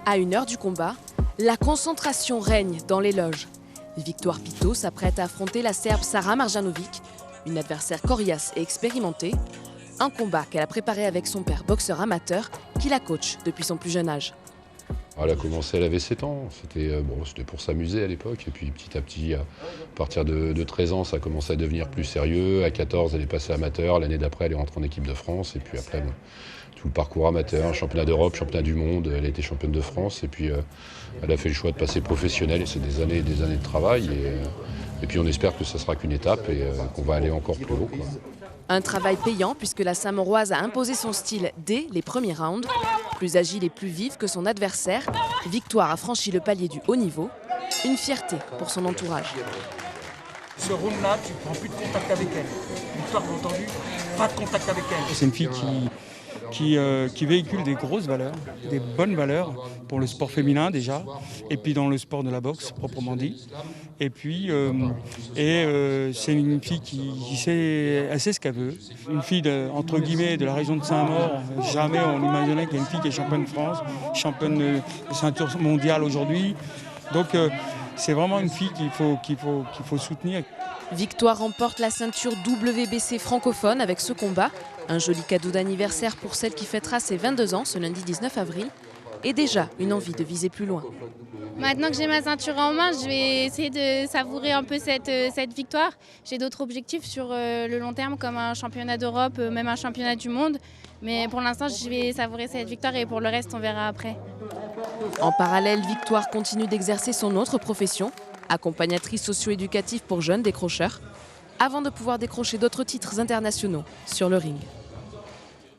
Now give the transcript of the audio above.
À 1 heure du combat, la concentration règne dans les loges. Victoire Pitto s'apprête à affronter la Serbe Sara Marjanovic, une adversaire coriace et expérimentée. Un combat qu'elle a préparé avec son père boxeur amateur qui la coach depuis son plus jeune âge. Elle a commencé, elle avait 7 ans, c'était pour s'amuser à l'époque. Et puis petit à petit, à partir de 13 ans, ça a commencé à devenir plus sérieux. À 14, elle est passée amateur. L'année d'après, elle est rentrée en équipe de France. Et puis après, tout le parcours amateur, championnat d'Europe, championnat du monde. Elle a été championne de France. Et puis elle a fait le choix de passer professionnelle. Et c'est des années et des années de travail. Et puis on espère que ça sera qu'une étape et qu'on va aller encore plus haut, quoi. Un travail payant puisque la Samouraise a imposé son style dès les premiers rounds. Plus agile et plus vive que son adversaire, Victoire a franchi le palier du haut niveau. Une fierté pour son entourage. Ce round-là, tu ne prends plus de contact avec elle. Victoire, t'as entendu ? Pas de contact avec elle. C'est une fille qui véhicule des grosses valeurs, des bonnes valeurs pour le sport féminin déjà, et puis dans le sport de la boxe proprement dit. Et puis, c'est une fille qui sait, elle sait ce qu'elle veut. Une fille entre guillemets de la région de Saint-Maur. Jamais on imaginait qu'il y a une fille qui est championne de France, championne de ceinture mondiale aujourd'hui. Donc c'est vraiment une fille qu'il faut soutenir. Victoire remporte la ceinture WBC francophone avec ce combat. Un joli cadeau d'anniversaire pour celle qui fêtera ses 22 ans ce lundi 19 avril. Et déjà une envie de viser plus loin. Maintenant que j'ai ma ceinture en main, je vais essayer de savourer un peu cette victoire. J'ai d'autres objectifs sur le long terme comme un championnat d'Europe, même un championnat du monde. Mais pour l'instant, je vais savourer cette victoire et pour le reste, on verra après. En parallèle, Victoire continue d'exercer son autre profession, accompagnatrice socio-éducative pour jeunes décrocheurs, avant de pouvoir décrocher d'autres titres internationaux sur le ring.